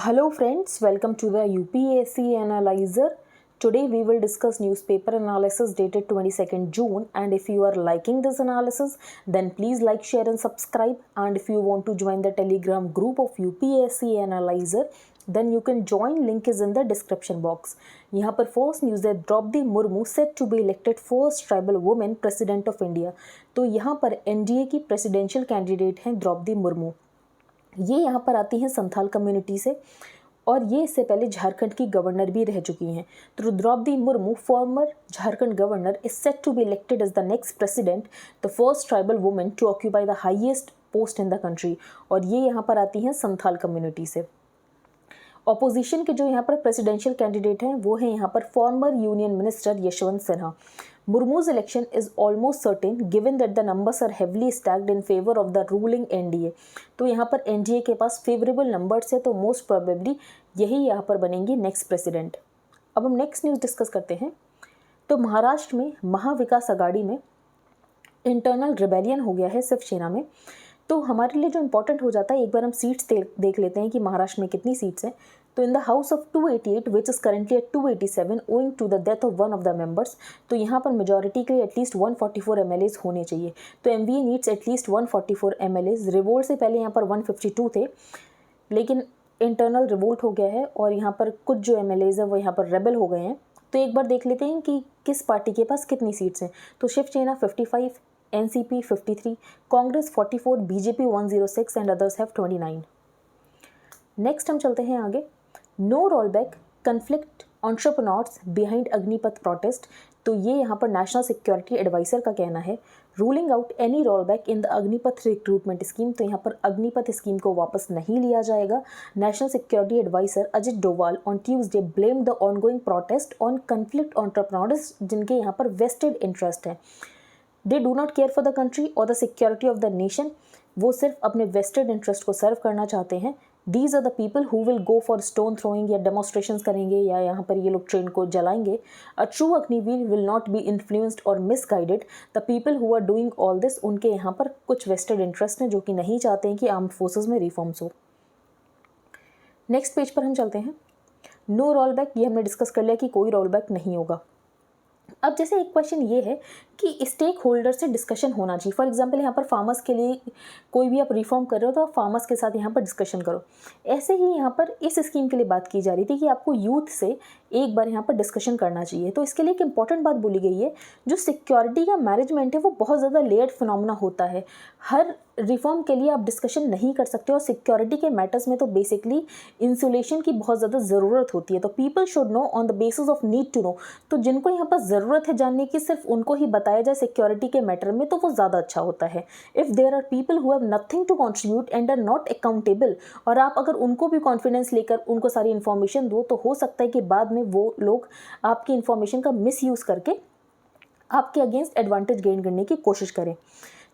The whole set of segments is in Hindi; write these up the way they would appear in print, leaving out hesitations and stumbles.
Hello friends, welcome to the UPSC Analyzer. Today we will discuss newspaper analysis dated 22nd June, and if you are liking this analysis then please like, share and subscribe, and if you want to join the Telegram group of UPSC Analyzer then you can join, link is in the description box. यहाँ पर फर्स्ट न्यूज़ है, Droupadi Murmu set to be elected first tribal women president of India. तो यहाँ पर एनडीए की प्रेसिडेंशियल कैंडिडेट हैं द्रौपदी मुर्मू। ये यहाँ पर आती हैं संथाल कम्युनिटी से और ये इससे पहले झारखंड की गवर्नर भी रह चुकी हैं। तो Droupadi Murmu, former Jharkhand governor, is set to be elected as the next president, the first tribal women to occupy the highest post in the country. और ये यहाँ पर आती हैं संथाल कम्युनिटी से। ऑपोजिशन के जो यहाँ पर प्रेसिडेंशियल कैंडिडेट हैं वो हैं यहाँ पर former union minister Yashwant Sinha. Murmu's election is almost certain given that the numbers are heavily stacked in favour of the ruling NDA. तो यहाँ पर एनडीए के पास फेवरेबल नंबर्स है, तो मोस्ट प्रोबेबली यही यहाँ पर बनेंगी नेक्स्ट प्रेसिडेंट। अब हम नेक्स्ट न्यूज़ डिस्कस करते हैं। तो महाराष्ट्र में महाविकास आघाड़ी में इंटरनल रिबेलियन हो गया है शिवसेना में। तो हमारे लिए जो इंपॉर्टेंट हो जाता है, एक बार हम सीट्स देख लेते हैं कि महाराष्ट्र में कितनी सीट्स हैं। तो in the house of 288 which is currently at 287 owing to the death of one of the members. तो यहाँ पर मेजॉरिटी के लिए एटलीस्ट 144 एमएलएज होने चाहिए। तो MVA needs at least 144 MLAs. Revolt से पहले यहाँ पर 152 थे, लेकिन इंटरनल रिवोल्ट हो गया है और यहाँ पर कुछ जो एमएलएज है वो यहाँ पर रेबल हो गए हैं। तो एक बार देख लेते हैं कि किस पार्टी के पास कितनी सीट्स हैं। तो Shiv Sena 55, NCP 53, Congress 44, BJP 106 and others have 29। Next हम चलते हैं आगे। No rollback, conflict entrepreneurs behind Agnipath protest. तो ये यहाँ पर नेशनल सिक्योरिटी एडवाइजर का कहना है, ruling out any rollback in the Agnipath recruitment scheme. तो यहाँ पर अग्निपथ स्कीम को वापस नहीं लिया जाएगा। National security adviser Ajit Doval on Tuesday blame the ongoing protest on conflict entrepreneurs, जिनके यहाँ पर वेस्टेड इंटरेस्ट है। They do not care for the country और the security of the nation. वो सिर्फ अपने वेस्टेड इंटरेस्ट को सर्व करना चाहते हैं। These are the people who will go for stone throwing या डेमोस्ट्रेशंस करेंगे या यहाँ पर ये लोग ट्रेन को जलाएंगे। A true Agniveer will not be influenced और misguided. The people who are doing all this, उनके यहाँ पर कुछ वेस्टेड इंटरेस्ट हैं जो कि नहीं चाहते हैं कि आर्म्ड फोर्सेज में रिफॉर्म्स हो। नेक्स्ट पेज पर हम चलते हैं। नो रोल बैक, ये हमने डिस्कस कर लिया कि कोई रोल बैक नहीं होगा। अब जैसे एक क्वेश्चन ये है कि स्टेक होल्डर से डिस्कशन होना चाहिए। फॉर एग्जांपल यहाँ पर फार्मर्स के लिए कोई भी आप रिफॉर्म कर रहे हो तो आप फार्मर्स के साथ यहाँ पर डिस्कशन करो। ऐसे ही यहाँ पर इस स्कीम के लिए बात की जा रही थी कि आपको यूथ से एक बार यहाँ पर डिस्कशन करना चाहिए। तो इसके लिए एक इंपॉर्टेंट बात बोली गई है, जो सिक्योरिटी का मैनेजमेंट है वो बहुत ज़्यादा लेयर्ड फिनोमेना होता है। हर रिफॉर्म के लिए आप डिस्कशन नहीं कर सकते और सिक्योरिटी के मैटर्स में तो बेसिकली इंसुलेशन की बहुत ज़्यादा ज़रूरत होती है। तो people should know on the basis of need to know. तो जिनको यहाँ पर ज़रूरत है जानने की सिर्फ उनको ही बताया जाए सिक्योरिटी के मैटर में, तो वो ज़्यादा अच्छा होता है। If there are people who have nothing to contribute and are not accountable, और आप अगर उनको भी कॉन्फिडेंस लेकर उनको सारी इन्फॉर्मेशन दो, तो हो सकता है कि बाद में वो लोग आपकी इन्फॉर्मेशन का मिसयूज़ करके आपके अगेंस्ट एडवांटेज गेन करने की कोशिश करें।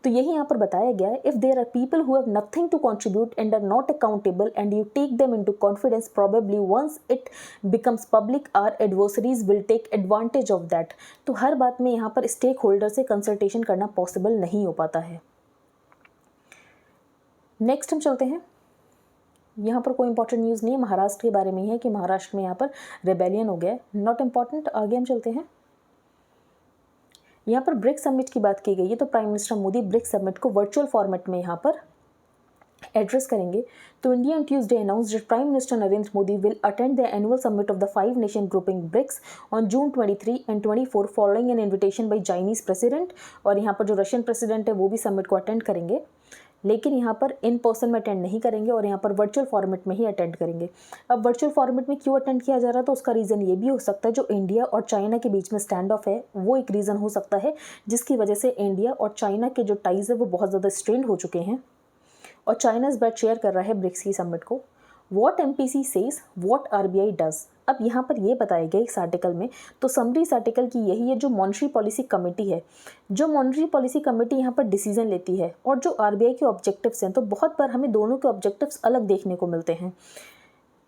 तो यही यहाँ पर बताया गया है, if there are people who have nothing to contribute and are not accountable and you take them into confidence, probably once it becomes public our adversaries will take advantage of that. तो हर बात में यहाँ पर स्टेक होल्डर से कंसल्टेशन करना पॉसिबल नहीं हो पाता है। नेक्स्ट हम चलते हैं। यहाँ पर कोई इंपॉर्टेंट न्यूज़ नहीं है, महाराष्ट्र के बारे में है कि महाराष्ट्र में यहाँ पर रेबेलियन हो गया है, नॉट इम्पॉर्टेंट। आगे हम चलते हैं। यहाँ पर ब्रिक्स समिट की बात की गई है, तो prime minister Modi BRICS summit को वर्चुअल फॉर्मेट में यहाँ पर एड्रेस करेंगे। तो India on Tuesday announced that prime minister Narendra Modi will attend the annual summit of the 5 nation grouping BRICS on June 23 and 24 following an invitation by Chinese president. और यहाँ पर जो रशियन प्रेसिडेंट है वो भी समिट को अटेंड करेंगे, लेकिन यहाँ पर इन पर्सन में अटेंड नहीं करेंगे और यहाँ पर वर्चुअल फॉर्मेट में ही अटेंड करेंगे। अब वर्चुअल फॉर्मेट में क्यों अटेंड किया जा रहा है, तो उसका रीज़न ये भी हो सकता है, जो इंडिया और चाइना के बीच में स्टैंड ऑफ है वो एक रीज़न हो सकता है, जिसकी वजह से इंडिया और चाइना के जो टाइज़ है वो बहुत ज़्यादा स्ट्रेंड हो चुके हैं और चाइना इस बार चेयर कर रहा है ब्रिक्स की समिट को। What MPC says what RBI does. अब यहाँ पर ये बताया गया इस आर्टिकल में, तो समरी इस आर्टिकल की यही है, जो मॉनेटरी पॉलिसी कमेटी है, जो मॉनेटरी पॉलिसी कमेटी यहाँ पर डिसीजन लेती है और जो RBI के ऑब्जेक्टिव्स हैं, तो बहुत बार हमें दोनों के ऑब्जेक्टिव्स अलग देखने को मिलते हैं।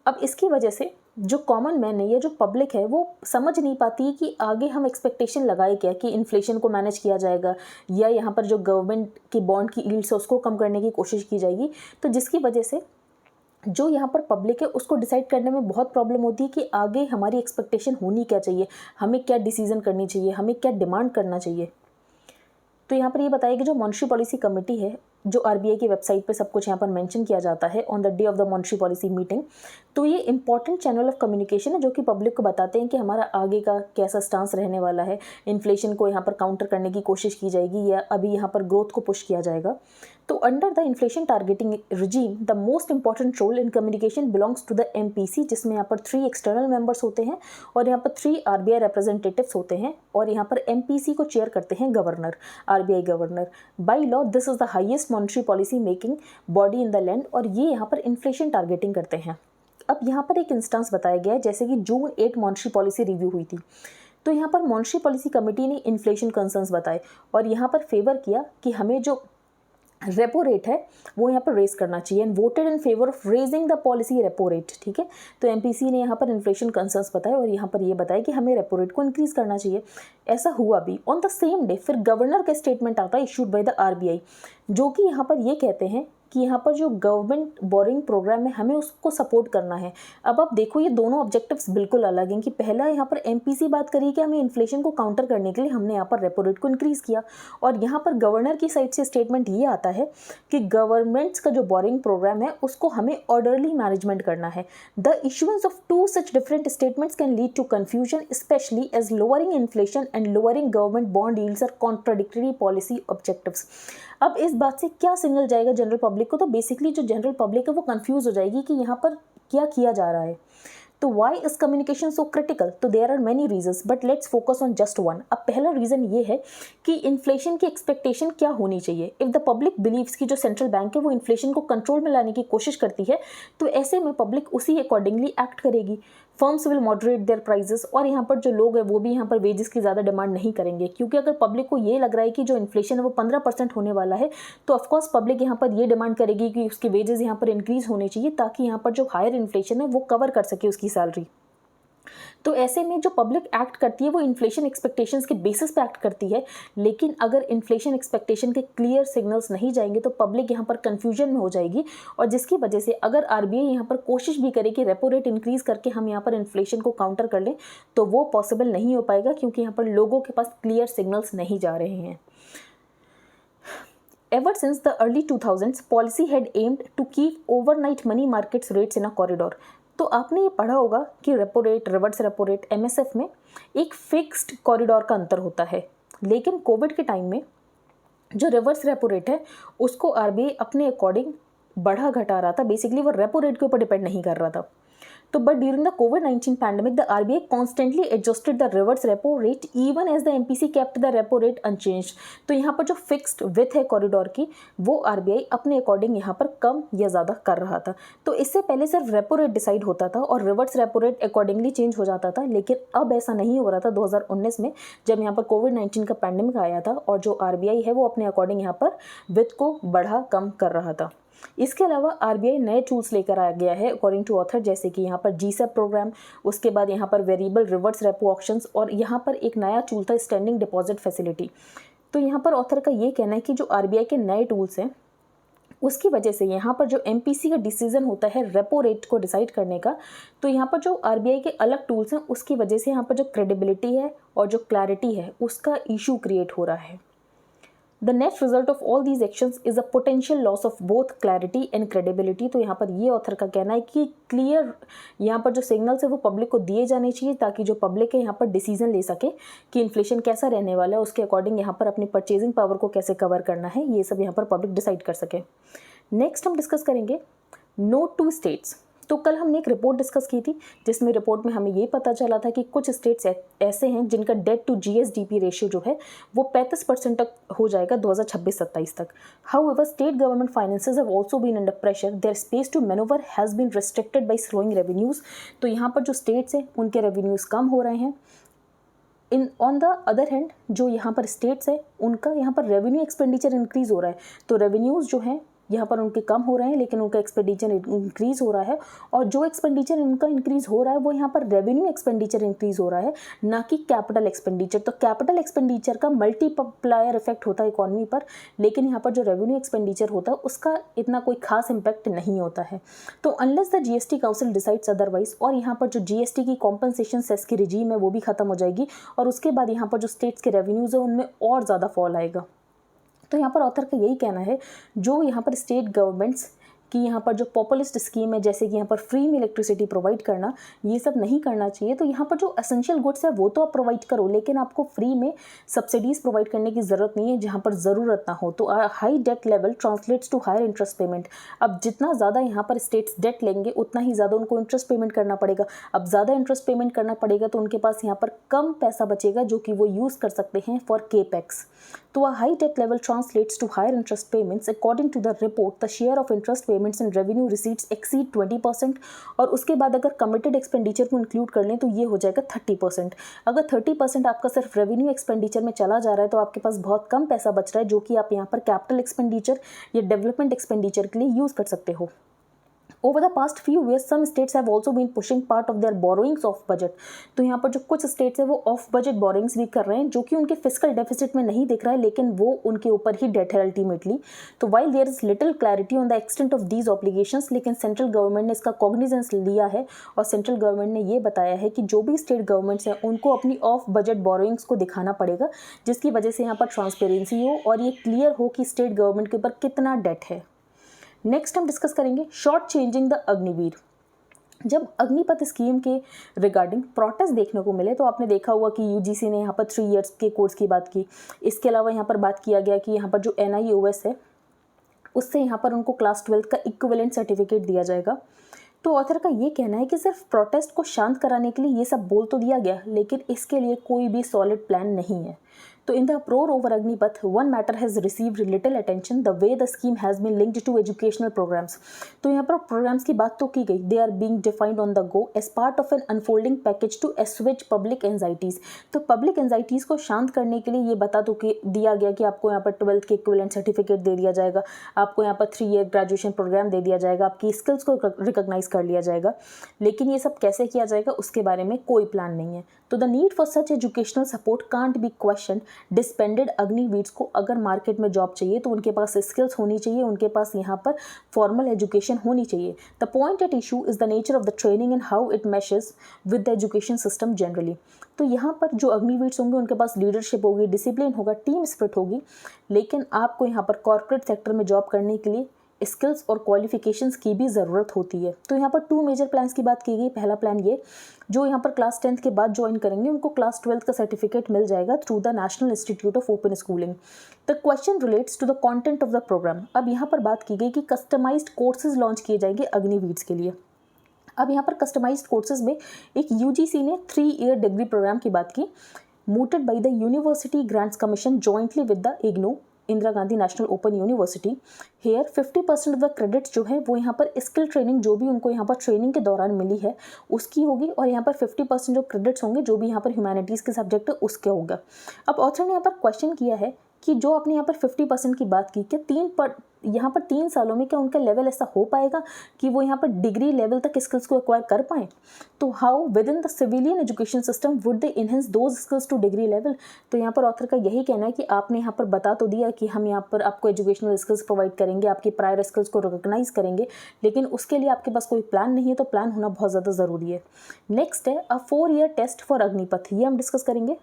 अब इसकी वजह से जो कॉमन मैन है या जो पब्लिक है वो समझ नहीं पाती है कि आगे हम एक्सपेक्टेशन लगाए क्या, कि इन्फ्लेशन को मैनेज किया जाएगा या यहाँ पर जो गवर्नमेंट की बॉन्ड की यील्ड्स है उसको कम करने की कोशिश की जाएगी। तो जिसकी वजह से जो यहाँ पर पब्लिक है उसको डिसाइड करने में बहुत प्रॉब्लम होती है कि आगे हमारी एक्सपेक्टेशन होनी क्या चाहिए, हमें क्या डिसीजन करनी चाहिए, हमें क्या डिमांड करना चाहिए। तो यहाँ पर ये बताया कि जो मॉनेटरी पॉलिसी कमेटी है, जो आरबीआई की वेबसाइट पे सब कुछ यहाँ पर मेंशन किया जाता है on the day of the monetary policy meeting. तो ये इंपॉर्टेंट चैनल ऑफ कम्युनिकेशन है जो कि पब्लिक को बताते हैं कि हमारा आगे का कैसा स्टांस रहने वाला है, इन्फ्लेशन को यहाँ पर काउंटर करने की कोशिश की जाएगी या अभी यहाँ पर ग्रोथ को पुश किया जाएगा। तो under the inflation targeting regime the most important role in communication belongs to the MPC, जिसमें यहाँ पर 3 एक्सटर्नल मेंबर्स होते हैं और यहाँ पर 3 आरबीआई रिप्रेजेंटेटिव्स होते हैं और यहाँ पर एमपीसी को चेयर करते हैं governor, RBI governor. By law this is the highest monetary policy making body in the land और ये यहाँ पर इन्फ्लेशन टारगेटिंग करते हैं। अब यहाँ पर एक इंस्टेंस बताया गया है, जैसे कि जून 8 मॉनेटरी पॉलिसी रिव्यू हुई थी, तो यहाँ पर मॉनेटरी पॉलिसी कमेटी ने इन्फ्लेशन कंसर्न्स बताए और यहाँ पर फेवर किया कि हमें जो रेपो रेट है वो यहाँ पर रेज करना चाहिए and voted in favour of raising the policy repo rate. ठीक है, तो एमपीसी ने यहाँ पर इन्फ्लेशन कंसर्न्स बताए और यहाँ पर ये बताया कि हमें रेपो रेट को इंक्रीज करना चाहिए। ऐसा हुआ भी। ऑन द सेम डे फिर गवर्नर का स्टेटमेंट आता है इशूड बाय द आरबीआई, जो कि यहाँ पर ये कहते हैं कि यहाँ पर जो गवर्नमेंट बोरिंग प्रोग्राम है हमें उसको सपोर्ट करना है। अब आप देखो ये दोनों ऑब्जेक्टिव्स बिल्कुल अलग हैं कि पहला यहाँ पर एमपीसी बात करी कि हमें इन्फ्लेशन को काउंटर करने के लिए हमने यहाँ पर रेपो रेट को इंक्रीज़ किया और यहाँ पर गवर्नर की साइड से स्टेटमेंट ये आता है कि गवर्नमेंट्स का जो बोरिंग प्रोग्राम है उसको हमें ऑर्डरली मैनेजमेंट करना है। The issuance of 2 such different statements can lead to confusion especially as lowering inflation and lowering government bond yields are contradictory policy objectives. अब इस बात से क्या सिग्नल जाएगा जनरल पब्लिक को, तो बेसिकली जो जनरल पब्लिक है वो कंफ्यूज हो जाएगी कि यहाँ पर क्या किया जा रहा है। तो why is communication so critical, तो there are many reasons but let's focus on just one. अब पहला रीजन ये है कि इन्फ्लेशन की एक्सपेक्टेशन क्या होनी चाहिए। इफ द पब्लिक बिलीव्स कि जो सेंट्रल बैंक है वो इन्फ्लेशन को कंट्रोल में लाने की कोशिश करती है तो ऐसे में पब्लिक उसी अकॉर्डिंगली एक्ट करेगी। Firms will moderate their prices और यहाँ पर जो लोग हैं वो भी यहाँ पर वेजेस की ज़्यादा डिमांड नहीं करेंगे, क्योंकि अगर पब्लिक को ये लग रहा है कि जो इन्फ्लेशन है वो 15% होने वाला है तो ऑफकोर्स पब्लिक यहाँ पर ये डिमांड करेगी कि उसके वेजेस यहाँ पर इंक्रीज होने चाहिए ताकि यहाँ पर जो हायर इन्फ्लेशन है वो कवर कर सके उसकी सैलरी। तो ऐसे में जो पब्लिक एक्ट करती है वो इन्फ्लेशन एक्सपेक्टेशंस के बेसिस पे एक्ट करती है, लेकिन अगर इन्फ्लेशन एक्सपेक्टेशन के क्लियर सिग्नल्स नहीं जाएंगे तो पब्लिक यहाँ पर कंफ्यूजन में हो जाएगी और जिसकी वजह से अगर आरबीआई यहाँ पर कोशिश भी करे कि रेपो रेट इंक्रीज करके हम यहाँ पर इन्फ्लेशन को काउंटर कर लें तो वो पॉसिबल नहीं हो पाएगा, क्योंकि यहाँ पर लोगों के पास क्लियर सिग्नल्स नहीं जा रहे हैं। Ever since the early 2000s, policy had aimed to keep overnight money markets rates in a corridor. तो आपने ये पढ़ा होगा कि repo rate, reverse repo rate, MSF में एक फिक्स्ड कॉरिडोर का अंतर होता है, लेकिन कोविड के टाइम में जो रिवर्स रेपो रेट है उसको आरबीआई अपने अकॉर्डिंग बढ़ा घटा रहा था। बेसिकली वो रेपो रेट के ऊपर डिपेंड नहीं कर रहा था। तो बट ड्यूरिंग द कोविड-19 pandemic the RBI constantly adjusted the reverse repo rate even as the MPC kept the repo rate unchanged. तो यहाँ पर जो फिक्स्ड विथ है कॉरिडोर की वो आरबीआई अपने अकॉर्डिंग यहाँ पर कम या ज़्यादा कर रहा था। तो इससे पहले सिर्फ रेपो रेट डिसाइड होता था और reverse repo rate accordingly change हो जाता था, लेकिन अब ऐसा नहीं हो रहा था 2019 में जब यहाँ पर कोविड-19 का पैंडेमिक आया था और जो आरबीआई है वो अपने अकॉर्डिंग यहाँ पर विथ को बढ़ा कम कर रहा था। इसके अलावा आरबीआई नए टूल्स लेकर आ गया है अकॉर्डिंग टू ऑथर, जैसे कि यहाँ पर जीसेप प्रोग्राम, उसके बाद यहाँ पर वेरिएबल रिवर्स रेपो ऑप्शंस और यहाँ पर एक नया टूल था स्टैंडिंग डिपॉजिट फैसिलिटी। तो यहाँ पर ऑथर का ये कहना है कि जो आरबीआई के नए टूल्स हैं उसकी वजह से यहाँ पर जो एमपीसी का डिसीजन होता है रेपो रेट को डिसाइड करने का, तो यहाँ पर जो आरबीआई के अलग टूल्स हैं उसकी वजह से यहाँ पर जो क्रेडिबिलिटी है और जो क्लैरिटी है उसका इशू क्रिएट हो रहा है। The net result of all these actions is a potential loss of both clarity and credibility। तो यहाँ पर ये ऑथर का कहना है कि क्लियर यहाँ पर जो सिग्नल्स है वो पब्लिक को दिए जाने चाहिए ताकि जो पब्लिक है यहाँ पर डिसीजन ले सके कि इन्फ्लेशन कैसा रहने वाला है, उसके अकॉर्डिंग यहाँ पर अपनी परचेजिंग पावर को कैसे कवर करना है, ये सब यहाँ पर पब्लिक डिसाइड कर सके। नेक्स्ट हम डिस्कस करेंगे नोट टू स्टेट्स। तो कल हमने एक रिपोर्ट डिस्कस की थी जिसमें रिपोर्ट में हमें ये पता चला था कि कुछ स्टेट्स ऐसे हैं जिनका डेट टू जीएसडीपी रेशियो जो है वो 35% तक हो जाएगा 2026-27 तक। However state government finances have also been under pressure, their space to manoeuvre has been restricted by slowing revenues. तो यहाँ पर जो स्टेट्स हैं उनके रेवेन्यूज़ कम हो रहे हैं। ऑन द अदर हैंड जो यहाँ पर स्टेट्स है उनका यहाँ पर रेवेन्यू एक्सपेंडिचर इंक्रीज़ हो रहा है। तो रेवेन्यूज़ जो हैं यहाँ पर उनके कम हो रहे हैं, लेकिन उनका एक्सपेंडिचर इंक्रीज़ हो रहा है, और जो एक्सपेंडिचर इनका इंक्रीज़ हो रहा है वो यहाँ पर रेवेन्यू एक्सपेंडिचर इंक्रीज़ हो रहा है, ना कि कैपिटल एक्सपेंडिचर। तो कैपिटल एक्सपेंडिचर का मल्टीप्लायर इफेक्ट होता है इकॉनमी पर, लेकिन यहाँ पर जो रेवेन्यू एक्सपेंडिचर होता है उसका इतना कोई खास इम्पैक्ट नहीं होता है। तो unless the GST council decides otherwise, और यहाँ पर जो जीएसटी की कॉम्पनसेशन सेस की रिजीम है वो भी खत्म हो जाएगी, और उसके बाद यहाँ पर जो स्टेट्स के रेवेन्यूज़ है उनमें और ज़्यादा फॉल आएगा। तो यहाँ पर ऑथर का यही कहना है, जो यहाँ पर स्टेट गवर्नमेंट्स कि यहाँ पर जो पॉपुलिस्ट स्कीम है, जैसे कि यहाँ पर फ्री में इलेक्ट्रिसिटी प्रोवाइड करना, ये सब नहीं करना चाहिए। तो यहाँ पर जो एसेंशियल गुड्स है वो तो आप प्रोवाइड करो, लेकिन आपको फ्री में सब्सिडीज़ प्रोवाइड करने की ज़रूरत नहीं है जहाँ पर ज़रूरत ना हो। तो high debt level translates to higher interest payment. अब जितना ज़्यादा यहाँ पर स्टेट्स डेट लेंगे उतना ही ज़्यादा उनको इंटरेस्ट पेमेंट करना पड़ेगा। अब ज़्यादा इंटरेस्ट पेमेंट करना पड़ेगा तो उनके पास यहाँ पर कम पैसा बचेगा जो कि वो यूज़ कर सकते हैं फॉर केपेक्स। तो a high debt level translates to higher interest payments. According to the report, the share of interest payments in revenue receipts exceed 20%, और उसके बाद अगर कमिटेड एक्सपेंडिचर को इंक्लूड कर लें तो ये हो जाएगा 30%। अगर 30% आपका सिर्फ रेवेन्यू एक्सपेंडिचर में चला जा रहा है तो आपके पास बहुत कम पैसा बच रहा है जो कि आप यहाँ पर कैपिटल एक्सपेंडिचर या डेवलपमेंट एक्सपेंडिचर के लिए यूज़ कर सकते हो। Over the past few years, some states have also been pushing part of their borrowings off budget. तो यहाँ पर जो कुछ स्टेट्स है वो ऑफ बजट बोरिंग्स भी कर रहे हैं, जो कि उनके फिजिकल डेफिसिट में नहीं दिख रहा है, लेकिन वो उनके ऊपर ही डेट है अल्टीमेटली। तो while there is little clarity on the extent of these obligations, लेकिन सेंट्रल गवर्नमेंट ने इसका कॉग्निजेंस लिया है, और सेंट्रल गवर्नमेंट ने ये बताया है कि जो भी स्टेट गवर्नमेंट्स हैं उनको अपनी ऑफ बजट बोरिंग्स को दिखाना पड़ेगा, जिसकी वजह से यहाँ पर ट्रांसपेरेंसी हो और ये क्लियर हो कि स्टेट गवर्नमेंट के ऊपर कितना डेट है। नेक्स्ट हम डिस्कस करेंगे शॉर्ट चेंजिंग द अग्निवीर। जब अग्निपथ स्कीम के रिगार्डिंग प्रोटेस्ट देखने को मिले तो आपने देखा होगा कि यूजीसी ने यहाँ पर 3 इयर्स के कोर्स की बात की। इसके अलावा यहाँ पर बात किया गया कि यहाँ पर जो NIOS है उससे यहाँ पर उनको क्लास 12 का इक्विवेलेंट सर्टिफिकेट दिया जाएगा। तो ऑथर का ये कहना है कि सिर्फ प्रोटेस्ट को शांत कराने के लिए ये सब बोल तो दिया गया, लेकिन इसके लिए कोई भी सॉलिड प्लान नहीं है। तो in the uproar over Agnipath, one matter has received little attention: the way the scheme has been linked to educational programs. तो यहाँ पर प्रोग्राम्स की बात तो की गई, they are being defined on the go as part of an unfolding package to assuage public anxieties. तो पब्लिक एंजाइटीज़ को शांत करने के लिए ये बता तो कि दिया गया कि आपको यहाँ पर 12th के इक्विवेलेंट सर्टिफिकेट दे दिया जाएगा, आपको यहाँ पर 3 ईयर ग्रेजुएशन प्रोग्राम दे दिया जाएगा, आपकी स्किल्स को रिकॉग्नाइज कर लिया जाएगा, लेकिन ये सब कैसे किया जाएगा उसके बारे में कोई प्लान नहीं है। तो the need for such educational support can't be question. Disbanded Agniveers को अगर मार्केट में जॉब चाहिए तो उनके पास स्किल्स होनी चाहिए, उनके पास यहाँ पर फॉर्मल एजुकेशन होनी चाहिए। The point at issue is the nature of the training and how it meshes with the education system generally. तो यहाँ पर जो अग्निवीर्स होंगे उनके पास लीडरशिप होगी, डिसिप्लिन होगा, टीम स्पिरिट होगी, लेकिन आपको यहाँ पर कॉर्पोरेट सेक्टर में जॉब करने के लिए स्किल्स और क्वालिफिकेशंस की भी ज़रूरत होती है। तो यहाँ पर 2 मेजर प्लान्स की बात की गई। पहला प्लान ये, जो यहाँ पर क्लास 10th के बाद ज्वाइन करेंगे उनको क्लास 12th का सर्टिफिकेट मिल जाएगा through the national institute of open schooling. The question relates to the content of the programme. अब यहाँ पर बात की गई कि कस्टमाइज्ड कोर्सेज लॉन्च किए जाएंगे अग्निवीर्स के लिए। अब यहाँ पर कस्टमाइज्ड कोर्सेज में एक UGC ने 3 ईयर डिग्री प्रोग्राम की बात की, mooted by the University Grants Commission jointly with the IGNOU, Indira Gandhi national open university. Here 50% of the credits जो है वो यहाँ पर स्किल ट्रेनिंग जो भी उनको यहाँ पर ट्रेनिंग के दौरान मिली है उसकी होगी, और यहाँ पर 50% जो क्रेडिट्स होंगे जो भी यहाँ पर ह्यूमैनिटीज़ के सब्जेक्ट है उसके होगा। अब ऑथर ने यहाँ पर क्वेश्चन किया है कि जो आपने यहाँ पर 50% की बात की, क्या यहाँ पर 3 सालों में क्या उनका लेवल ऐसा हो पाएगा कि वो यहाँ पर डिग्री लेवल तक स्किल्स को एक्वायर कर पाएँ? तो how with in the civilian education system would they enhance those skills two degree level? तो यहाँ पर ऑथर का यही कहना है कि आपने यहाँ पर बता तो दिया कि हम यहाँ पर आपको एजुकेशनल स्किल्स प्रोवाइड करेंगे, आपकी प्रायर स्किल्स को रिकॉग्नाइज करेंगे, लेकिन उसके लिए आपके पास कोई प्लान नहीं है। तो प्लान होना बहुत ज़्यादा ज़रूरी है। नेक्स्ट है a 4 year test for Agnipath, ये हम डिस्कस करेंगे।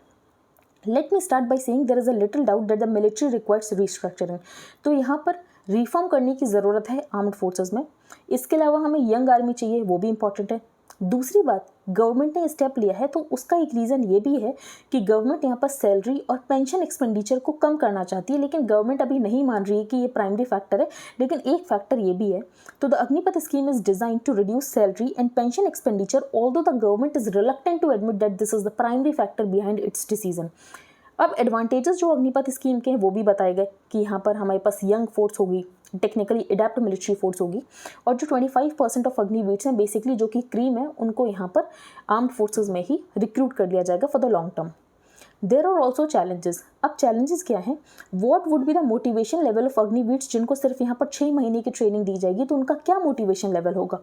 Let me start by saying there is a little doubt that the military requires restructuring. तो यहाँ पर रिफॉर्म करने की ज़रूरत है आर्म्ड फोर्सेस में। इसके अलावा हमें यंग आर्मी चाहिए, वो भी इंपॉर्टेंट है। दूसरी बात, गवर्नमेंट ने स्टेप लिया है तो उसका एक रीज़न ये भी है कि गवर्नमेंट यहाँ पर सैलरी और पेंशन एक्सपेंडिचर को कम करना चाहती है, लेकिन गवर्नमेंट अभी नहीं मान रही है कि ये प्राइमरी फैक्टर है, लेकिन एक फैक्टर ये भी है। तो the Agnipath scheme is design to reduce salary and pension expenditure, although the government is reluctant to admit that this is the primary factor behind its decision. अब एडवांटेजेस जो अग्निपथ स्कीम के हैं वो भी बताए गए कि यहाँ पर हमारे पास यंग फोर्स होगी, टेक्निकली एडेप्ट मिलिट्री फोर्स होगी, और जो 25% ऑफ अग्निवीर्स हैं बेसिकली जो कि क्रीम है उनको यहाँ पर आर्म्ड फोर्सेस में ही रिक्रूट कर लिया जाएगा for the long term. There are also challenges. अब चैलेंजेस क्या हैं? What would be the motivation level of Agniveers, जिनको सिर्फ यहाँ पर 6 महीने की ट्रेनिंग दी जाएगी, तो उनका क्या मोटिवेशन लेवल होगा?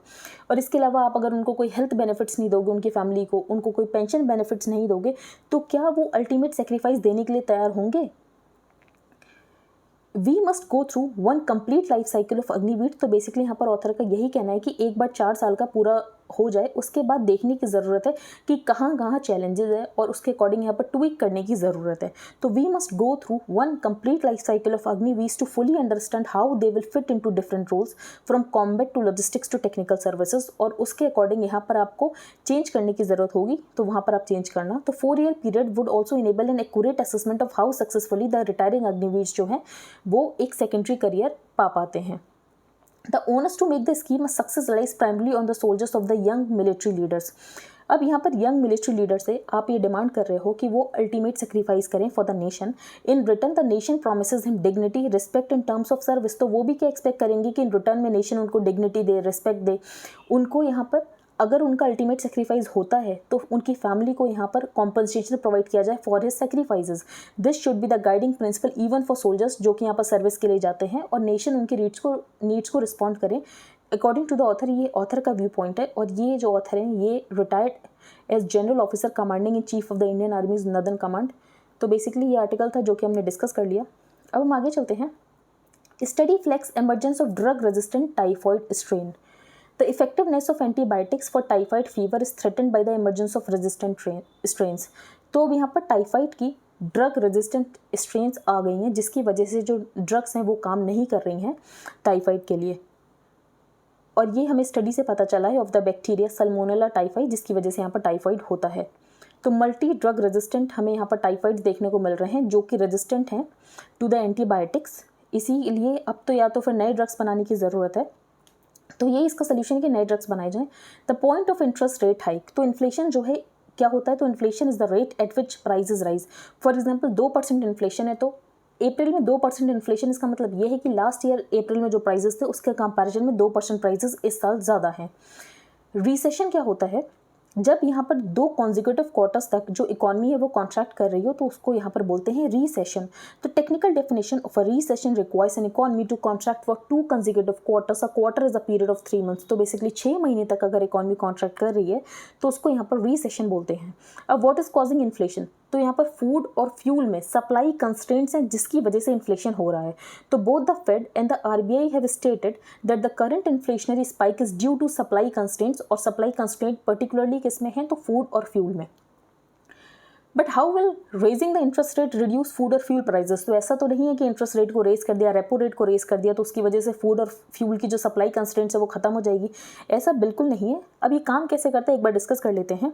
और इसके अलावा आप अगर उनको कोई हेल्थ बेनिफिट्स नहीं दोगे, उनकी फैमिली को उनको कोई पेंशन बेनिफिट्स नहीं दोगे, तो क्या वो अल्टीमेट सेक्रीफाइस देने के लिए तैयार होंगे? We must go through one complete life cycle of Agniveer. तो बेसिकली यहाँ पर ऑथर का यही कहना है कि एक बार 4 साल का पूरा हो जाए, उसके बाद देखने की ज़रूरत है कि कहाँ कहाँ चैलेंजेस है और उसके अकॉर्डिंग यहाँ पर ट्वीक करने की ज़रूरत है। तो we must go through one complete life cycle of Agniveers to fully understand how they will fit into different roles from combat to logistics to technical services. और उसके अकॉर्डिंग यहाँ पर आपको चेंज करने की ज़रूरत होगी, तो वहाँ पर आप चेंज करना। तो 4 year period would also enable an accurate assessment of how successfully the retiring Agniveers जो हैं वो एक सेकेंडरी करियर पा पाते हैं। The onus to make the scheme a success lies primarily on the soldiers of the young military leaders. अब यहाँ पर यंग मिलिट्री लीडर से आप ये डिमांड कर रहे हो कि वो अल्टीमेट सेक्रीफाइस करें for the nation. In return the nation promises him dignity respect in terms of service. तो वो भी क्या एक्सपेक्ट करेंगे कि इन रिटर्न में नेशन उनको डिग्निटी दे, रिस्पेक्ट दे। उनको यहाँ पर अगर उनका अल्टीमेट सेक्रीफाइस होता है तो उनकी फैमिली को यहाँ पर कॉम्पनसेशन प्रोवाइड किया जाए for his sacrifices. This should be the guiding principal even for soldiers जो कि यहाँ पर सर्विस के लिए जाते हैं, और नेशन उनकी नीड्स को रिस्पॉन्ड करें अकॉर्डिंग टू द ऑथर। ये ऑथर का व्यू पॉइंट है, और ये जो ऑथर हैं ये retired as general officer commanding in chief of the Indian army's northern command. तो बेसिकली ये आर्टिकल था जो कि हमने डिस्कस कर लिया। अब हम आगे चलते हैं। Study flags emergence of drug resistant typhoid strain. The effectiveness of antibiotics for typhoid fever is threatened by the emergence of resistant strains. तो अब यहाँ पर टाइफाइड की ड्रग रेजिस्टेंट स्ट्रेन्स आ गई हैं, जिसकी वजह से जो ड्रग्स हैं वो काम नहीं कर रही हैं टाइफाइड के लिए। और ये हमें स्टडी से पता चला है of the bacteria Salmonella typhoid, जिसकी वजह से यहाँ पर टाइफाइड होता है। तो मल्टी ड्रग रेजिस्टेंट हमें यहाँ पर टाइफाइड देखने को मिल रहे हैं जो कि रेजिस्टेंट हैं टू द एंटीबायोटिक्स। इसीलिए अब तो या तो फिर नए ड्रग्स बनाने की ज़रूरत है, तो ये इसका सोल्यूशन है कि नए ड्रग्स बनाए जाएं। The point of interest rate hike. तो इन्फ्लेशन जो है क्या होता है? तो inflation is the rate at which prices rise. For example 2% inflation है, तो अप्रैल में 2% इन्फ्लेशन, इसका मतलब ये है कि लास्ट ईयर अप्रैल में जो प्राइजेस थे उसके कंपैरिजन में 2% प्राइजेस इस साल ज़्यादा हैं। रिसेशन क्या होता है? जब यहाँ पर 2 कॉन्जिक्यूटिव क्वार्टर्स तक जो इकॉनमी है वो कॉन्ट्रैक्ट कर रही हो, तो उसको यहाँ पर बोलते हैं रीसेशन। तो technical definition of a recession requires an economy to contract for 2 consecutive quarters. A quarter is a period of 3 months. तो बेसिकली 6 महीने तक अगर इकॉनमी कॉन्ट्रैक्ट कर रही है तो उसको यहाँ पर रीसेशन बोलते हैं। अब व्हाट इज कॉजिंग इन्फ्लेशन? तो यहाँ पर फूड और फ्यूल में सप्लाई कंस्ट्रेंट्स हैं जिसकी वजह से इन्फ्लेशन हो रहा है। तो both the fed and the RBI have stated that the current inflationary spike is due to supply constraints, और सप्लाई कंस्ट्रेंट पर्टिकुलरली किसमें है? तो फूड और फ्यूल में। But how will raising the interest rate reduce food और फ्यूल प्राइजेस? तो ऐसा तो नहीं है कि इंटरेस्ट रेट को रेज कर दिया, रेपो रेट को रेज कर दिया तो उसकी वजह से फूड और फ्यूल की जो सप्लाई कंस्ट्रेंट्स है वो खत्म हो जाएगी। ऐसा बिल्कुल नहीं है। अब ये काम कैसे करता है एक बार डिस्कस कर लेते हैं।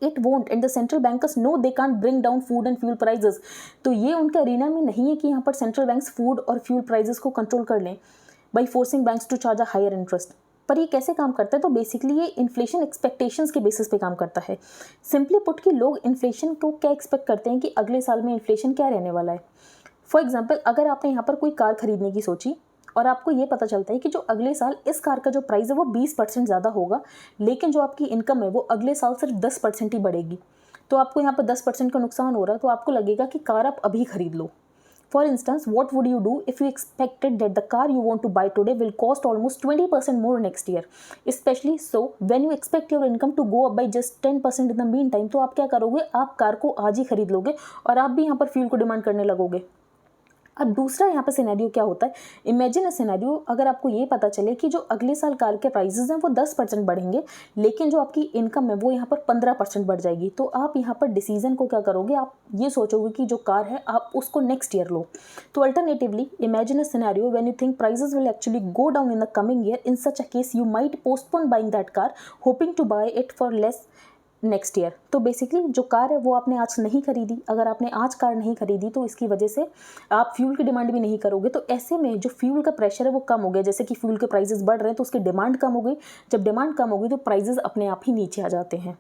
It won't, and the central bankers know they can't bring down food and fuel prices. तो ये उनके अरीना में नहीं है कि यहाँ पर सेंट्रल बैंक्स फूड और फ्यूल प्राइजेस को कंट्रोल कर लें by forcing banks to charge a higher interest. पर ये कैसे काम करता है? तो बेसिकली ये इन्फ्लेशन एक्सपेक्टेशंस के बेसिस पे काम करता है। सिंपली पुट कि लोग इन्फ्लेशन को क्या एक्सपेक्ट करते हैं कि अगले साल में इन्फ्लेशन क्या रहने वाला है। फॉर एग्जाम्पल अगर आपने यहाँ पर कोई कार खरीदने की सोची और आपको ये पता चलता है कि जो अगले साल इस कार का जो प्राइस है वो 20% ज़्यादा होगा, लेकिन जो आपकी इनकम है वो अगले साल सिर्फ 10% ही बढ़ेगी, तो आपको यहाँ पर 10% का नुकसान हो रहा है। तो आपको लगेगा कि कार आप अभी खरीद लो। For instance what would you do if you expected that the car you want to buy today will cost almost 20% more next year, specially so when you expect your income to go up by just 10% in the mean time. तो आप क्या करोगे? आप कार को आज ही खरीद लोगे और आप भी यहाँ पर फ्यूल को डिमांड करने लगोगे। अब दूसरा यहाँ पर सिनेरियो क्या होता है? इमेजिन अ सिनेरियो, अगर आपको ये पता चले कि जो अगले साल कार के प्राइसेस हैं वो 10% बढ़ेंगे, लेकिन जो आपकी इनकम है वो यहाँ पर 15% बढ़ जाएगी। तो आप यहाँ पर डिसीजन को क्या करोगे? आप ये सोचोगे कि जो कार है आप उसको नेक्स्ट ईयर लो। तो alternatively imagine a scenario when you think prices will actually go down in the coming year. In such a case you might postpone buying that car hoping to buy it for less next year. तो बेसिकली जो कार है वो आपने आज नहीं खरीदी। अगर आपने आज कार नहीं खरीदी तो इसकी वजह से आप फ्यूल की डिमांड भी नहीं करोगे। तो ऐसे में जो फ्यूल का प्रेशर है वो कम हो गया। जैसे कि फ्यूल के प्राइसेस बढ़ रहे हैं तो उसकी डिमांड कम हो गई। जब डिमांड कम हो गई तो प्राइसेस अपने आप ही नीचे आ जाते हैं।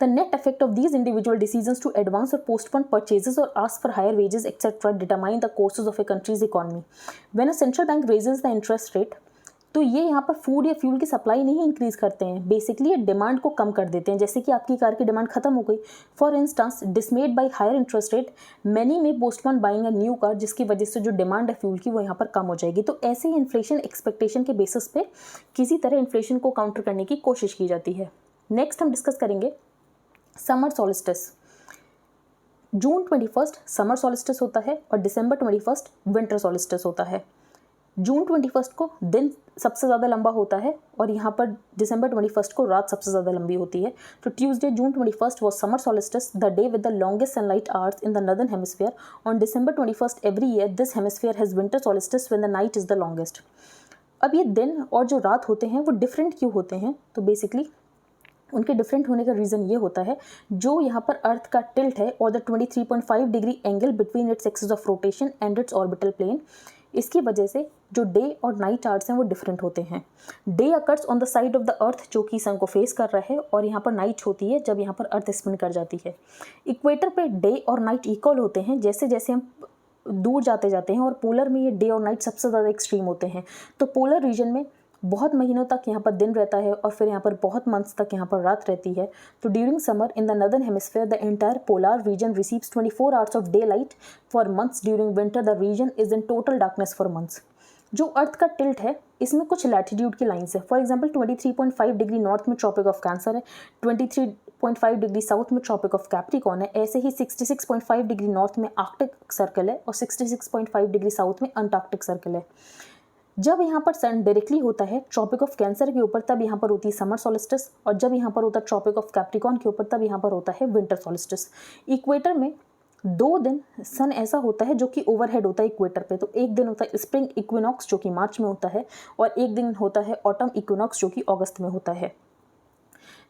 The net effect of these individual decisions to advance or postpone purchases or ask for higher wages, etc., determine the courses of a country's economy. When a central bank raises the interest rate, तो ये यहाँ पर फूड या फ्यूल की सप्लाई नहीं इंक्रीज़ करते हैं, बेसिकली ये डिमांड को कम कर देते हैं। जैसे कि आपकी कार की डिमांड खत्म हो गई, for instance dismayed by higher interest rate many may postpone buying a new car, जिसकी वजह से जो डिमांड है फ्यूल की वो यहाँ पर कम हो जाएगी। तो ऐसे ही इन्फ्लेशन एक्सपेक्टेशन के बेसिस पे किसी तरह इन्फ्लेशन को काउंटर करने की कोशिश की जाती है। नेक्स्ट हम डिस्कस करेंगे समर सॉलिस्टिस। जून 21 समर सॉलिस्टिस होता है और दिसंबर 21 विंटर सॉलिस्टिस होता है। जून 21 को दिन सबसे ज़्यादा लंबा होता है और यहाँ पर दिसंबर 21 को रात सबसे ज़्यादा लंबी होती है। तो Tuesday June 21 was summer solstice, the day with the longest sunlight hours in the northern hemisphere. On December 21 every year, this hemisphere has winter solstice when the night is the longest. अब ये दिन और जो रात होते हैं वो डिफरेंट क्यों होते हैं? तो बेसिकली उनके डिफरेंट होने का रीज़न ये होता है, जो यहाँ पर अर्थ का टिल्ट है और the 23.5 degree angle between its axis of rotation and its orbital plane, इसकी वजह से जो डे और नाइट आवर्स हैं वो डिफरेंट होते हैं। Day occurs on the side of the earth जो कि सन को फेस कर रहा है, और यहाँ पर नाइट होती है जब यहाँ पर अर्थ स्पिन कर जाती है। इक्वेटर पे डे और नाइट इक्वल होते हैं, जैसे जैसे हम दूर जाते जाते हैं, और पोलर में ये डे और नाइट सबसे ज़्यादा एक्सट्रीम होते हैं। तो पोलर रीजन में बहुत महीनों तक यहाँ पर दिन रहता है और फिर यहाँ पर बहुत मंथ्स तक यहाँ पर रात रहती है। तो during summer in the northern hemisphere the entire polar region receives 24 hours of daylight for months. During winter the region is in total darkness for months. जो अर्थ का टिल्ट है इसमें कुछ लैटिट्यूड की लाइन्स है। फॉर एग्जाम्पल 23.5 डिग्री नॉर्थ में ट्रॉपिक ऑफ कैंसर है, 23.5 डिग्री साउथ में ट्रॉपिक ऑफ कैप्रिकॉर्न है। ऐसे ही 66.5 डिग्री नॉर्थ में आर्कटिक सर्कल है और 66.5 डिग्री साउथ में अंटार्कटिक सर्कल है। जब यहाँ पर सन डायरेक्टली होता है ट्रॉपिक ऑफ कैंसर के ऊपर, तब यहाँ पर होती है समर सॉलिस्टिस, और जब यहाँ पर होता है ट्रॉपिक ऑफ कैप्रिकॉर्न के ऊपर, तब यहाँ पर होता है विंटर सॉलिस्टिस। इक्वेटर में 2 दिन सन ऐसा होता है जो कि ओवरहेड होता है इक्वेटर पे। तो एक दिन होता है स्प्रिंग इक्विनॉक्स जो कि मार्च में होता है, और एक दिन होता है ऑटम इक्विनॉक्स जो कि अगस्त में होता है।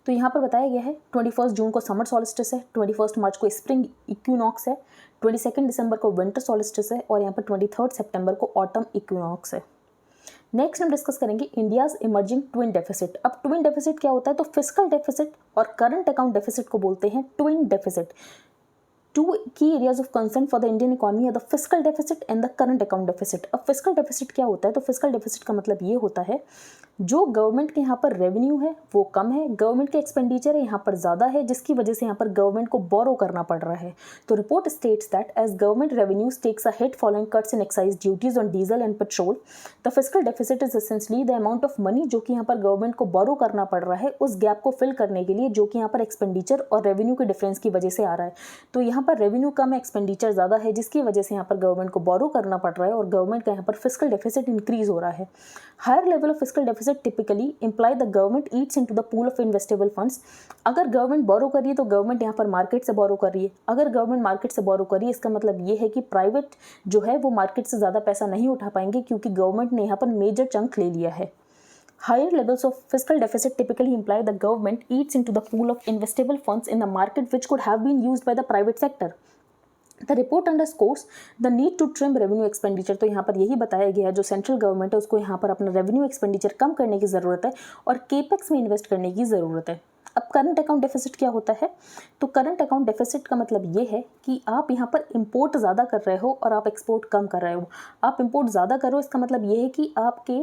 तो यहाँ पर बताया गया है 21 जून को समर सॉलिस्टिस है, 21 मार्च को स्प्रिंग इक्विनॉक्स है, 22 दिसंबर को विंटर सॉलिस्टिस है, और यहाँ पर 23 सितंबर को ऑटम इक्विनॉक्स है। नेक्स्ट हम डिस्कस करेंगे इंडियाज इमर्जिंग ट्विन डेफिसिट। अब ट्विन डेफिसिट क्या होता है? तो फिस्कल डेफिसिट और करंट अकाउंट डेफिसिट को बोलते हैं twin deficit. 2 key areas of concern for the Indian economy are the fiscal deficit and the current account deficit। अब फिस्कल डेफिसिट क्या होता है? तो फिस्कल डेफिसिट का मतलब ये होता है जो गवर्नमेंट के यहाँ पर रेवेन्यू है वो कम है, गवर्नमेंट के एक्सपेंडिचर है यहाँ पर ज़्यादा है, जिसकी वजह से यहाँ पर गवर्नमेंट को बोरो करना पड़ रहा है। तो report states that as government revenues takes a hit following cuts in excise duties on diesel and petrol, the fiscal deficit is essentially the amount of money जो कि यहाँ पर गवर्नमेंट को बोरो करना पड़ रहा है उस गैप को फिल करने के लिए, जो कि यहाँ पर एक्सपेंडिचर और रेवेन्यू के डिफरेंस की वजह से आ रहा है। तो यहाँ पर रेवेन्यू कम है, एक्सपेंडिचर ज़्यादा है, जिसकी वजह से यहाँ पर गवर्नमेंट को बोरो करना पड़ रहा है और गवर्नमेंट का यहाँ पर फिस्कल डेफिसिट इंक्रीज हो रहा है। Higher level of fiscal deficit typically imply the government eats into the pool of investable funds। अगर गवर्नमेंट बोरो कर रही है तो गवर्नमेंट यहाँ पर मार्केट से बोरो कर रही है। अगर गवर्नमेंट मार्केट से बोरो कर रही है इसका मतलब ये है कि प्राइवेट जो है वो मार्केट से ज़्यादा पैसा नहीं उठा पाएंगे, क्योंकि गवर्नमेंट ने यहाँ पर मेजर चंक ले लिया है। Higher levels of fiscal deficit typically imply the government eats into the pool of investable funds in the market which could have been used by the private sector। The report underscores the need to trim revenue expenditure। तो यहाँ पर यही बताया गया है जो सेंट्रल गवर्नमेंट है उसको यहाँ पर अपना रेवेन्यू एक्सपेंडिचर कम करने की ज़रूरत है और केपेक्स में इन्वेस्ट करने की ज़रूरत है। अब करंट अकाउंट डेफिसिट क्या होता है? तो करंट अकाउंट डेफिसिट का मतलब ये है कि आप यहाँ पर इंपोर्ट ज़्यादा कर रहे हो और आप एक्सपोर्ट कम कर रहे हो। आप इंपोर्ट ज़्यादा कर रहे हो इसका मतलब ये है कि आपके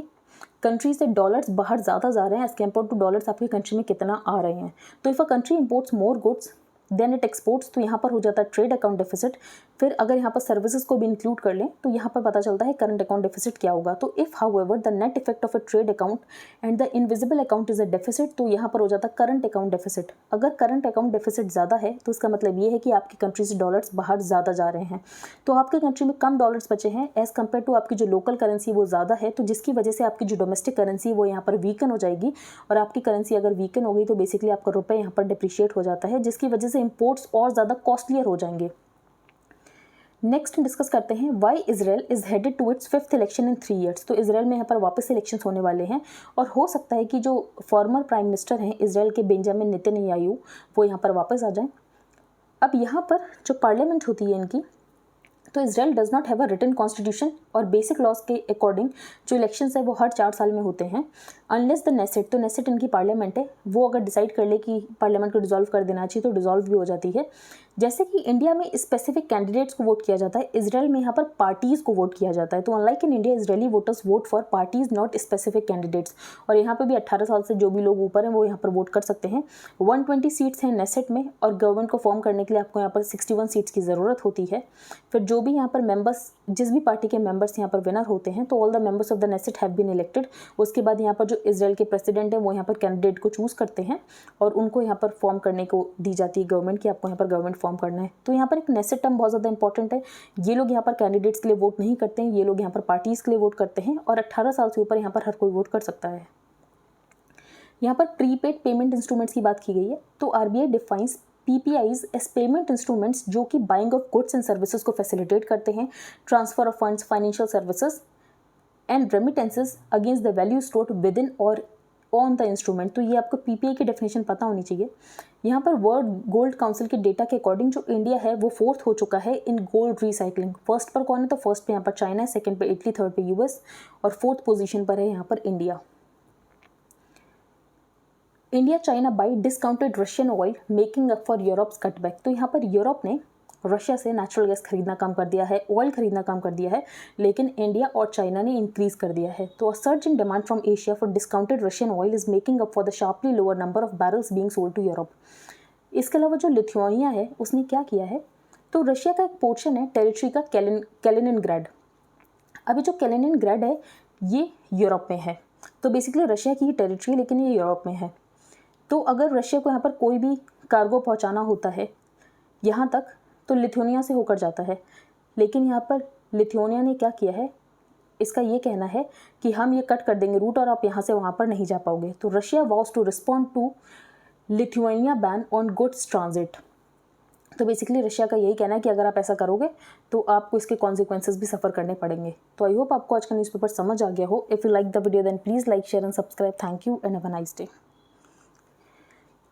कंट्री से डॉलर्स बाहर ज़्यादा जा रहे हैं एज कम्पेयर टू डॉलर्स आपकी कंट्री में कितना आ रहे हैं। तो if a country imports more goods than it exports, तो यहाँ पर हो जाता है ट्रेड अकाउंट डेफिसिट। फिर अगर यहाँ पर सर्विसेज को भी इंक्लूड कर लें तो यहाँ पर पता चलता है करंट अकाउंट डेफिसिट क्या होगा। तो if however the net effect of a trade account and the invisible account is a deficit, तो यहाँ पर हो जाता है करंट अकाउंट डेफिसिट। अगर करंट अकाउंट डेफिसिट ज़्यादा है तो इसका मतलब ये है कि आपकी कंट्री से डॉलर्स बाहर ज़्यादा जा रहे हैं, तो आपकी कंट्री में कम डॉलर्स बचे हैं एज़ कम्पेयर टू आपकी जो लोकल करेंसी वो ज़्यादा है, तो जिसकी वजह से आपकी जो डोमेस्टिक करेंसी वो यहाँ पर वीकन हो जाएगी। और आपकी करेंसी अगर वीकन हो गई तो बेसिकली आपका रुपये यहाँ पर डिप्रिशिएट हो जाता है, जिसकी वजह से इंपोर्ट्स और ज़्यादा कॉस्टलियर हो जाएंगे। नेक्स्ट डिस्कस करते हैं why Israel is headed to its 5th election in 3 years। तो इजराइल में यहाँ पर वापस इलेक्शन होने वाले हैं और हो सकता है कि जो फॉर्मर प्राइम मिनिस्टर हैं इजराइल के बेंजामिन नेतन्याहू वो यहाँ पर वापस आ जाएं। अब यहाँ पर जो पार्लियामेंट होती है इनकी, तो Israel does not have a written constitution और बेसिक लॉज के अकॉर्डिंग जो इलेक्शंस है वो हर 4 साल में होते हैं। अनलेस द नेसेट, तो नेसेट इनकी पार्लियामेंट है, वो अगर डिसाइड कर ले कि पार्लियामेंट को डिसॉल्व कर देना चाहिए तो डिसॉल्व भी हो जाती है। जैसे कि इंडिया में स्पेसिफिक कैंडिडेट्स को वोट किया जाता है, इजराइल में यहाँ पर पार्टीज़ को वोट किया जाता है। तो unlike in India, Israeli voters vote for parties not specific candidates. और यहाँ पे भी 18 साल से जो भी लोग ऊपर हैं वो यहाँ पर वोट कर सकते हैं। 120 सीट्स हैं नेसेट में, और गवर्नमेंट को फॉर्म करने के लिए आपको यहाँ पर 61 सीट्स की ज़रूरत होती है। फिर जो भी यहाँ पर मेंबर्स, जिस भी पार्टी के मेंबर्स यहाँ पर विनर होते हैं, तो all the members of the Knesset have been elected. उसके बाद यहाँ पर जो इजराइल के प्रेसिडेंट है वो यहाँ पर कैंडिडेट को चूज़ करते हैं और उनको यहाँ पर फॉर्म करने को दी जाती है गवर्नमेंट कि आपको यहाँ पर गवर्नमेंट फॉर्म करना है। तो यहाँ पर एक नेसेट टर्म बहुत ज़्यादा इंपॉर्टेंट है। ये लोग यहाँ पर कैंडिडेट्स के लिए वोट नहीं करते हैं, ये लोग यहाँ पर पार्टीज़ के लिए वोट करते हैं, और 18 साल से ऊपर यहाँ पर हर कोई वोट कर सकता है। यहाँ पर प्रीपेड पेमेंट इंस्ट्रूमेंट्स की बात की गई है। तो RBI defines PPIs as payment instruments जो कि buying of goods and services को फैसिलिटेट करते हैं, transfer of funds, financial services and remittances against the value stored within और ऑन द इंस्ट्रूमेंट। तो ये आपको पीपीआई की डेफिनेशन पता होनी चाहिए। यहाँ पर वर्ल्ड गोल्ड काउंसिल के डेटा के अकॉर्डिंग जो इंडिया है वो 4th हो चुका है इन गोल्ड रिसाइकलिंग। फर्स्ट पर कौन है? तो फर्स्ट पे यहाँ पर चाइना है, सेकंड पे इटली, थर्ड पे यूएस, और 4th पोजीशन पर है यहाँ पर India. India China by discounted Russian oil making up for Europe's cutback. तो यहाँ पर यूरोप ने रशिया से नेचुरल गैस खरीदना कम कर दिया है, ऑयल खरीदना कम कर दिया है, लेकिन इंडिया और चाइना ने इंक्रीज कर दिया है। तो a surge in demand from Asia for discounted Russian oil is making up for the sharply lower number of barrels being sold to Europe. इसके अलावा जो लिथुआनिया है उसने क्या किया है, तो रशिया का एक पोर्शन है टेरिटरी का कैलिनिनग्राड। अभी जो कैलिनिनग्राड है ये यूरोप में है, तो बेसिकली रशिया की ही टेरिटरी है लेकिन ये यूरोप में है। तो अगर रशिया को यहाँ पर कोई भी कार्गो पहुँचाना होता है यहाँ तक तो लिथुआनिया से होकर जाता है, लेकिन यहाँ पर लिथुआनिया ने क्या किया है, इसका ये कहना है कि हम ये कट कर देंगे रूट और आप यहाँ से वहाँ पर नहीं जा पाओगे। तो Russia was to respond to Lithuania ban on goods transit. तो बेसिकली रशिया का यही कहना है कि अगर आप ऐसा करोगे तो आपको इसके कॉन्सिक्वेंसेस भी सफ़र करने पड़ेंगे। तो आई होप आपको आज का न्यूज़पेपर समझ आ गया हो। If you like the video then please like, share and subscribe. Thank you and have a nice day.